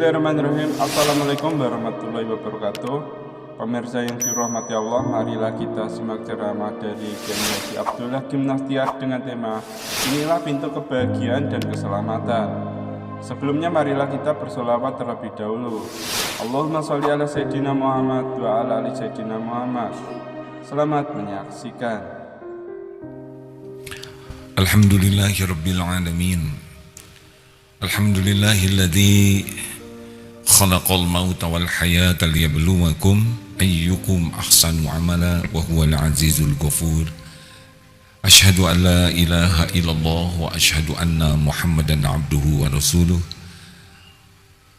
Bismillahirrahmanirrahim. Assalamualaikum warahmatullahi wabarakatuh. Pemirsa yang dirahmati Allah, marilah kita simak ceramah dari Kiai Abdullah Gimnastiar dengan tema Inilah Pintu Kebahagiaan dan Keselamatan. Sebelumnya marilah kita bersolawat terlebih dahulu. Allahumma sholli ala Sayyidina Muhammad wa ala ali Sayyidina Muhammad. Selamat menyaksikan. Alhamdulillahirabbil alamin. Alhamdulillahilladzi khalaqal mauta wal hayata liyabluwakum ayyukum ahsanu amala wa huwal azizul ghafur. Asyhadu an la ilaha illallah wa asyhadu anna Muhammadan abduhu wa rasuluh.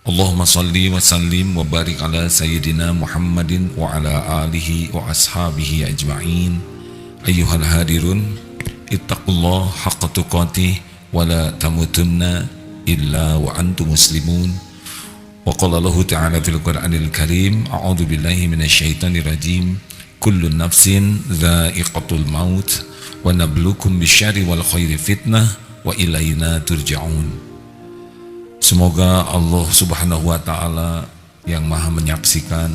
Allahumma salli wa sallim wa barik ala sayyidina Muhammadin wa ala alihi wa ashabihi ajma'in. Ayyuhal hadirun, ittaqullaha haqqa tuqatih wa la tamutunna illa wa antum muslimun. Wa qala Allahu ta'ala fil Qur'anil Karim, a'udzu billahi minasyaitonir rajim. Kullu nafsin dha'iqatul maut wa nabluukum bisyarri wal khairi fitnah wa ilaina turja'un. Semoga Allah Subhanahu wa taala yang Maha menyaksikan,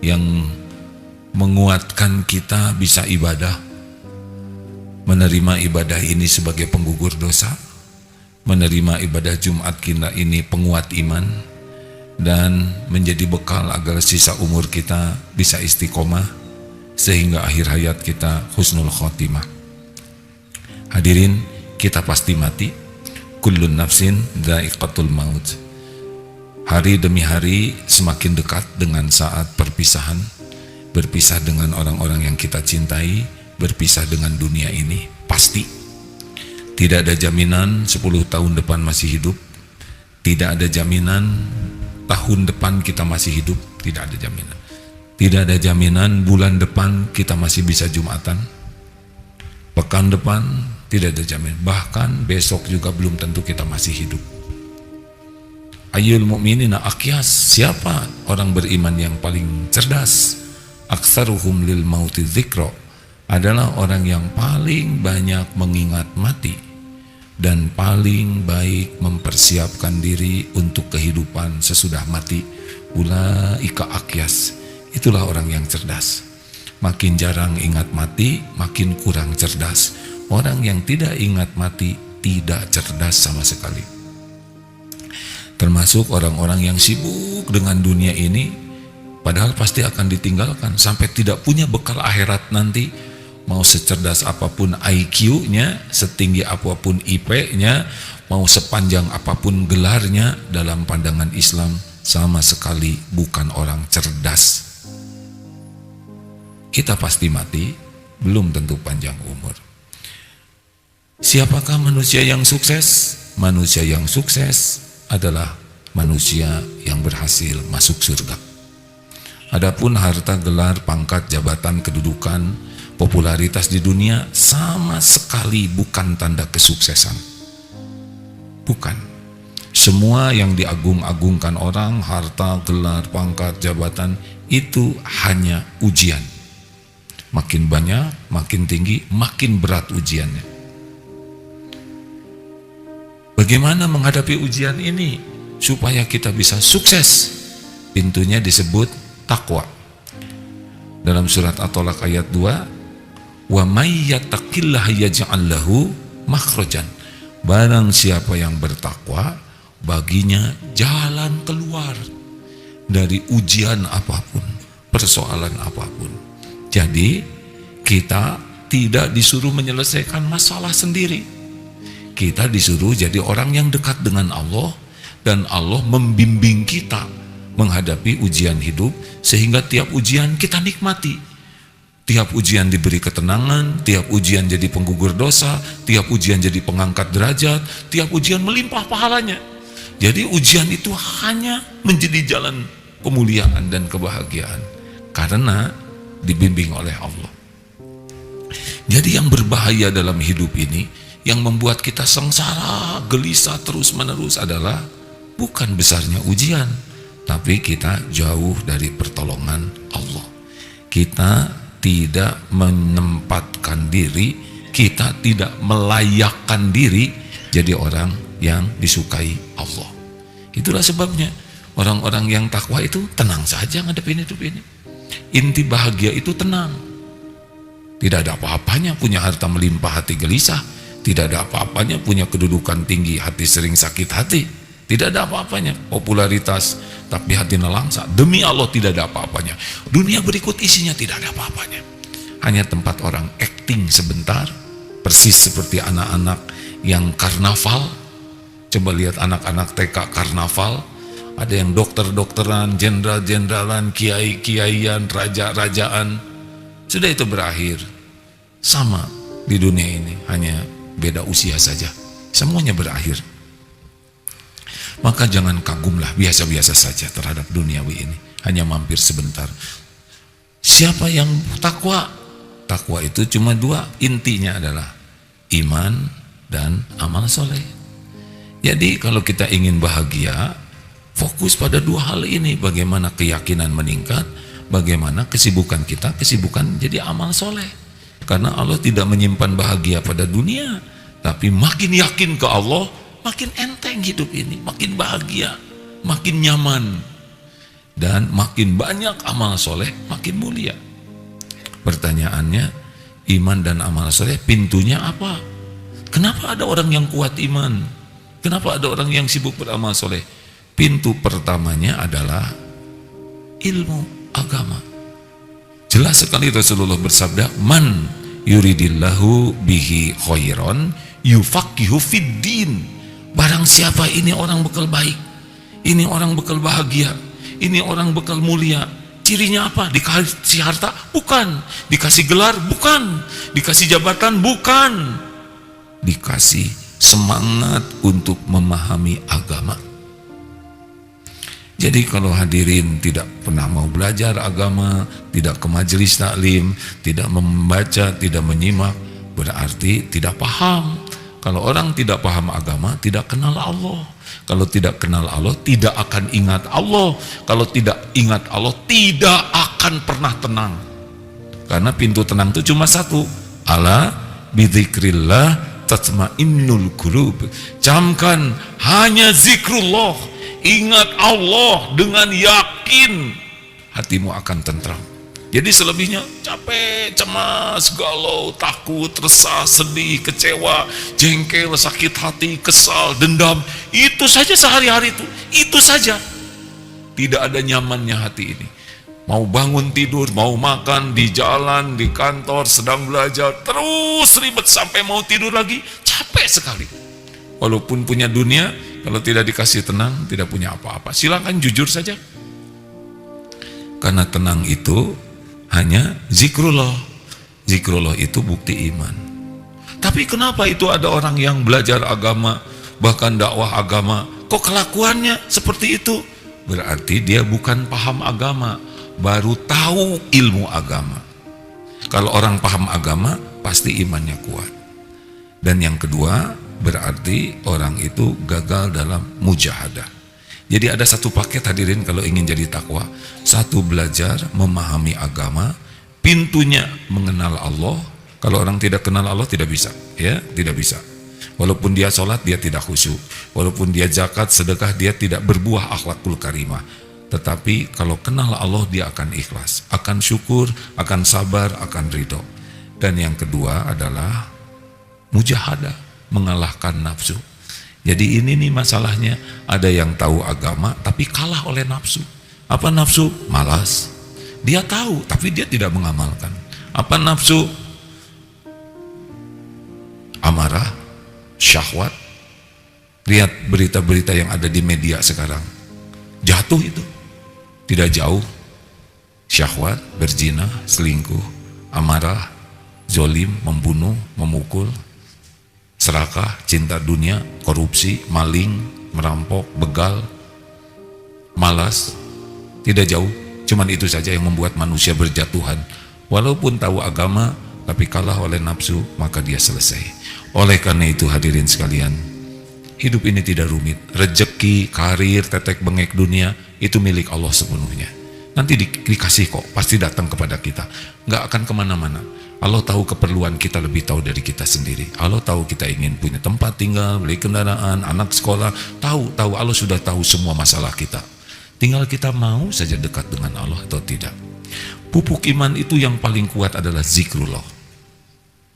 yang menguatkan kita bisa ibadah, menerima ibadah ini sebagai penggugur dosa, menerima ibadah Jumat kita ini penguat iman, dan menjadi bekal agar sisa umur kita bisa istiqomah sehingga akhir hayat kita husnul khotimah. Hadirin, kita pasti mati. Kullun nafsin dha'iqatul maut. Hari demi hari semakin dekat dengan saat perpisahan, berpisah dengan orang-orang yang kita cintai, berpisah dengan dunia ini. Pasti tidak ada jaminan 10 tahun depan masih hidup. Tidak ada jaminan tahun depan kita masih hidup. Tidak ada jaminan. Tidak ada jaminan bulan depan kita masih bisa Jumatan. Pekan depan tidak ada jaminan. Bahkan besok juga belum tentu kita masih hidup. Ayyul mu'minina aqyas. Siapa orang beriman yang paling cerdas? Aktsaruhum lil mauti dzikra. Adalah orang yang paling banyak mengingat mati dan paling baik mempersiapkan diri untuk kehidupan sesudah mati. Ulaika aqyas. Itulah orang yang cerdas. Makin jarang ingat mati, makin kurang cerdas. Orang yang tidak ingat mati tidak cerdas sama sekali. Termasuk orang-orang yang sibuk dengan dunia ini, padahal pasti akan ditinggalkan sampai tidak punya bekal akhirat nanti. Mau secerdas apapun IQ-nya, setinggi apapun IP-nya, mau sepanjang apapun gelarnya, dalam pandangan Islam sama sekali bukan orang cerdas. Kita pasti mati, belum tentu panjang umur. Siapakah manusia yang sukses? Manusia yang sukses adalah manusia yang berhasil masuk surga. Adapun harta, gelar, pangkat, jabatan, kedudukan, popularitas di dunia sama sekali bukan tanda kesuksesan. Bukan. Semua yang diagung-agungkan orang, harta, gelar, pangkat, jabatan, itu hanya ujian. Makin banyak, makin tinggi, makin berat ujiannya. Bagaimana menghadapi ujian ini supaya kita bisa sukses? Pintunya disebut takwa. Dalam surat At-Tolak ayat 2, wa may yattaqillaha yaj'al lahu makhrajan. Barang siapa yang bertakwa, baginya jalan keluar dari ujian apapun, persoalan apapun. Jadi kita tidak disuruh menyelesaikan masalah sendiri. Kita disuruh jadi orang yang dekat dengan Allah, dan Allah membimbing kita menghadapi ujian hidup sehingga tiap ujian kita nikmati. Tiap ujian diberi ketenangan, tiap ujian jadi penggugur dosa, tiap ujian jadi pengangkat derajat, tiap ujian melimpah pahalanya. Jadi ujian itu hanya menjadi jalan kemuliaan dan kebahagiaan karena dibimbing oleh Allah. Jadi yang berbahaya dalam hidup ini, yang membuat kita sengsara, gelisah terus-menerus adalah bukan besarnya ujian, tapi kita jauh dari pertolongan Allah. Kita tidak menempatkan diri, kita tidak melayakkan diri jadi orang yang disukai Allah. Itulah sebabnya Orang-orang yang takwa itu tenang saja ngadepin hidup ini. Inti bahagia itu tenang. Tidak ada apa-apanya punya harta melimpah hati gelisah. Tidak ada apa-apanya punya kedudukan tinggi hati sering sakit hati. Tidak ada apa-apanya popularitas tapi hati nelangsa. Demi Allah tidak ada apa-apanya. Dunia berikut isinya tidak ada apa-apanya. Hanya tempat orang acting sebentar, persis seperti anak-anak yang karnaval. Coba lihat anak-anak TK karnaval, ada yang dokter-dokteran, jenderal-jeneralan, kiai-kiaian, raja-rajaan. Sudah itu berakhir. Sama di dunia ini, hanya beda usia saja. Semuanya berakhir. Maka jangan kagumlah, biasa-biasa saja terhadap duniawi ini. Hanya mampir sebentar. Siapa yang takwa? Takwa itu cuma dua, intinya adalah iman dan amal soleh. Jadi kalau kita ingin bahagia, fokus pada dua hal ini. Bagaimana keyakinan meningkat, bagaimana kesibukan kita, kesibukan jadi amal soleh. Karena Allah tidak menyimpan bahagia pada dunia, tapi makin yakin ke Allah, makin enteng hidup ini, makin bahagia, makin nyaman, dan makin banyak amal soleh, makin mulia. Pertanyaannya, iman dan amal soleh pintunya apa? Kenapa ada orang yang kuat iman? Kenapa ada orang yang sibuk beramal soleh? Pintu pertamanya adalah ilmu agama. Jelas sekali Rasulullah bersabda, man yuridillahu bihi khairan yufaqihu fiddin. Barang siapa ini orang bekal baik, ini orang bekal bahagia, ini orang bekal mulia. Cirinya apa? Dikasih harta? Bukan. Dikasih gelar? Bukan. Dikasih jabatan? Bukan. Dikasih semangat untuk memahami agama. Jadi kalau hadirin tidak pernah mau belajar agama, tidak ke majelis taklim, tidak membaca, tidak menyimak, berarti tidak paham. Kalau orang tidak paham agama, tidak kenal Allah. Kalau tidak kenal Allah, tidak akan ingat Allah. Kalau tidak ingat Allah, tidak akan pernah tenang. Karena pintu tenang itu cuma satu. Ala bidzikrillah tatmainnul qulub. Camkan, hanya zikrullah. Ingat Allah dengan yakin, hatimu akan tentram. Jadi selebihnya capek, cemas, galau, takut, resah, sedih, kecewa, jengkel, sakit hati, kesal, dendam. Itu saja sehari-hari itu saja. Tidak ada nyamannya hati ini. Mau bangun tidur, mau makan, di jalan, di kantor, sedang belajar, terus ribet sampai mau tidur lagi, capek sekali. Walaupun punya dunia, kalau tidak dikasih tenang, tidak punya apa-apa. Silakan jujur saja. Karena tenang itu hanya zikrullah. Zikrullah itu bukti iman. Tapi kenapa itu ada orang yang belajar agama, bahkan dakwah agama, kok kelakuannya seperti itu? Berarti dia bukan paham agama, baru tahu ilmu agama. Kalau orang paham agama, pasti imannya kuat. Dan yang kedua, berarti orang itu gagal dalam mujahadah. Jadi ada satu paket hadirin kalau ingin jadi takwa. Satu, belajar memahami agama. Pintunya mengenal Allah. Kalau orang tidak kenal Allah tidak bisa, ya, tidak bisa. Walaupun dia sholat dia tidak khusyuk. Walaupun dia zakat, sedekah, dia tidak berbuah akhlakul karimah. Tetapi kalau kenal Allah dia akan ikhlas, akan syukur, akan sabar, akan ridho. Dan yang kedua adalah mujahadah, mengalahkan nafsu. Jadi ini nih masalahnya, ada yang tahu agama tapi kalah oleh nafsu. Apa nafsu? Malas. Dia tahu tapi dia tidak mengamalkan. Apa nafsu? Amarah, syahwat. Lihat berita-berita yang ada di media sekarang. Jatuh itu. Tidak jauh. Syahwat, berzina, selingkuh, amarah, zolim, membunuh, memukul, serakah, cinta dunia, korupsi, maling, merampok, begal, malas. Tidak jauh, cuman itu saja yang membuat manusia berjatuhan. Walaupun tahu agama, tapi kalah oleh nafsu, maka dia selesai. Oleh karena itu hadirin sekalian, hidup ini tidak rumit. Rezeki, karir, tetek bengek dunia, itu milik Allah sepenuhnya. Nanti dikasih kok, pasti datang kepada kita. Nggak akan kemana-mana. Allah tahu keperluan kita lebih tahu dari kita sendiri. Allah tahu kita ingin punya tempat tinggal, beli kendaraan, anak sekolah. Tahu Allah sudah tahu semua masalah kita. Tinggal kita mau saja dekat dengan Allah atau tidak. Pupuk iman itu yang paling kuat adalah zikrullah.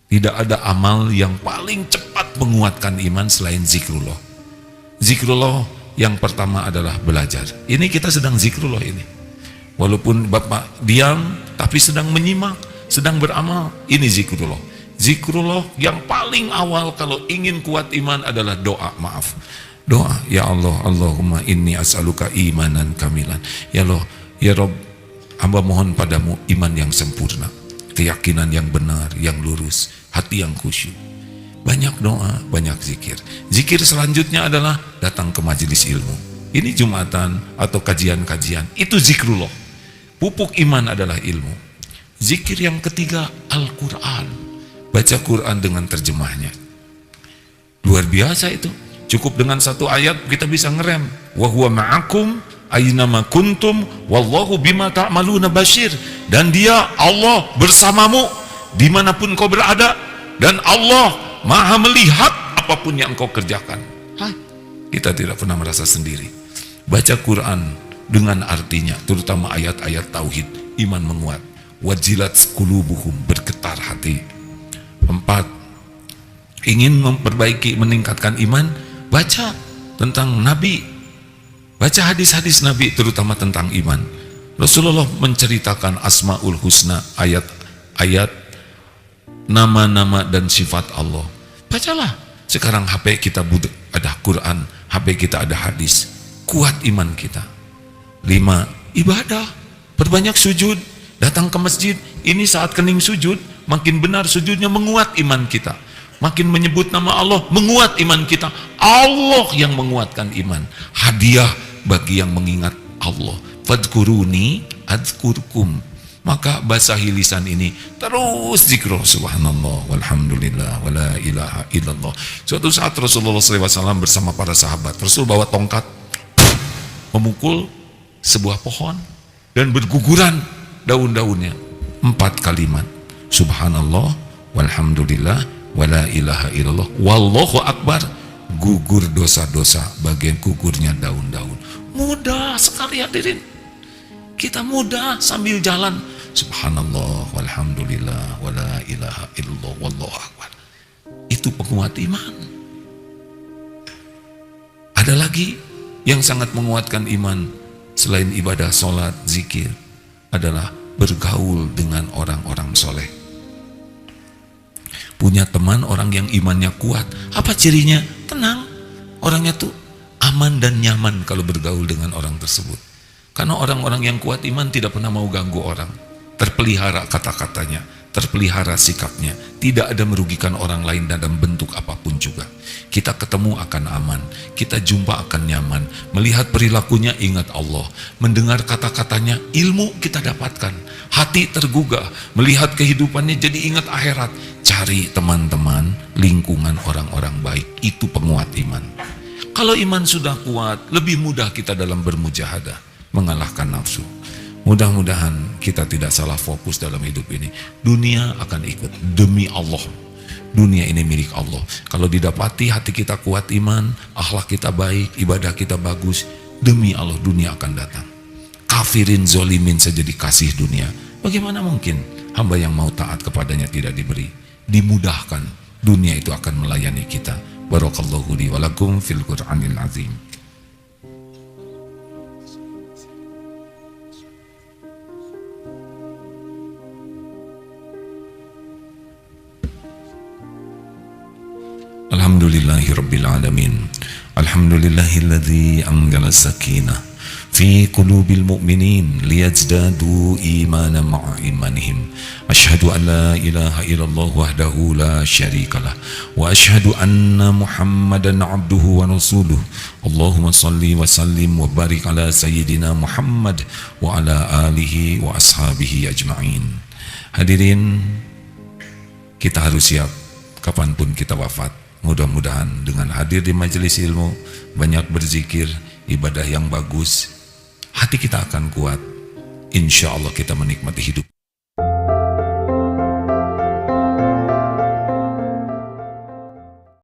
Tidak ada amal yang paling cepat menguatkan iman selain zikrullah. Zikrullah yang pertama adalah belajar. Ini kita sedang zikrullah ini. Walaupun Bapak diam, tapi sedang menyimak, sedang beramal. Ini zikrullah. Zikrullah yang paling awal kalau ingin kuat iman adalah doa, maaf. Doa, ya Allah, Allahumma inni as'aluka imanan kamilan. Ya Allah, ya Rabb, hamba mohon padamu iman yang sempurna, keyakinan yang benar, yang lurus, hati yang khusyuk. Banyak doa, banyak zikir. Zikir selanjutnya adalah datang ke majelis ilmu. Ini Jumatan atau kajian-kajian, itu zikrullah. Pupuk iman adalah ilmu. Zikir yang ketiga, Al-Quran. Baca Quran dengan terjemahnya. Luar biasa itu. Cukup dengan satu ayat kita bisa ngerem. Wa huwa ma'akum aynama kuntum wallahu bima ta'maluna basyir. Dan dia, Allah, bersamamu dimanapun kau berada, dan Allah maha melihat apapun yang kau kerjakan. Kita tidak pernah merasa sendiri. Baca Quran dengan artinya, terutama ayat-ayat tauhid, iman menguat. Wajilat qulubuhum, bergetar hati. 4. Ingin memperbaiki, meningkatkan iman, baca tentang Nabi, baca hadis-hadis Nabi, terutama tentang iman. Rasulullah menceritakan Asmaul Husna, ayat-ayat nama-nama dan sifat Allah. Bacalah. Sekarang HP kita ada Quran, HP kita ada hadis. Kuat iman kita. 5. Ibadah. Perbanyak sujud. Datang ke masjid. Ini saat kening sujud, makin benar sujudnya, menguat iman kita. Makin menyebut nama Allah, menguat iman kita. Allah yang menguatkan iman. Hadiah bagi yang mengingat Allah. Fadkuruni adzkurkum. Maka basahi lisan ini, terus zikruh, subhanallah, walhamdulillah, wala ilaha illallah. Suatu saat Rasulullah SAW bersama para sahabat, Rasul bawa tongkat, memukul sebuah pohon, dan berguguran daun-daunnya. 4 kalimat, subhanallah, walhamdulillah, wala ilaha illallah, wallahu akbar. Gugur dosa-dosa, bagian gugurnya daun-daun. Mudah sekali hadirin. Kita mudah sambil jalan, subhanallah, walhamdulillah, wala ilaha illallah, wallahu akbar. Itu penguat iman. Ada lagi yang sangat menguatkan iman selain ibadah, sholat, zikir, adalah bergaul dengan orang-orang soleh. Punya teman orang yang imannya kuat. Apa cirinya? Tenang. Orangnya tuh aman dan nyaman kalau bergaul dengan orang tersebut. Karena orang-orang yang kuat iman tidak pernah mau ganggu orang. Terpelihara kata-katanya, terpelihara sikapnya, tidak ada merugikan orang lain dalam bentuk apapun juga. Kita ketemu akan aman, kita jumpa akan nyaman, melihat perilakunya ingat Allah, mendengar kata-katanya ilmu kita dapatkan, hati tergugah, melihat kehidupannya jadi ingat akhirat. Cari teman-teman, lingkungan orang-orang baik, itu penguat iman. Kalau iman sudah kuat, lebih mudah kita dalam bermujahadah, mengalahkan nafsu. Mudah-mudahan kita tidak salah fokus dalam hidup ini. Dunia akan ikut, demi Allah. Dunia ini milik Allah. Kalau didapati hati kita kuat iman, akhlak kita baik, ibadah kita bagus, demi Allah dunia akan datang. Kafirin, zolimin saja dikasih dunia. Bagaimana mungkin hamba yang mau taat kepadanya tidak diberi? Dimudahkan, dunia itu akan melayani kita. Barakallahu li wa lakum fil Qur'anil azim. Alhamdulillahi Rabbil Alamin. Alhamdulillahilladzi anzala sakinah fi qulubil mu'minin liyazdadu imanan ma'a imanihim. Asyhadu an la ilaha illallah wahdahu la syarikalah wa asyhadu anna Muhammadan abduhu wa rasuluh. Allahumma salli wa sallim wa barik ala sayyidina Muhammad wa ala alihi wa ashabihi ajma'in. Hadirin, kita harus siap kapanpun kita wafat. Mudah-mudahan dengan hadir di majelis ilmu, banyak berzikir, ibadah yang bagus, hati kita akan kuat. Insya Allah kita menikmati hidup.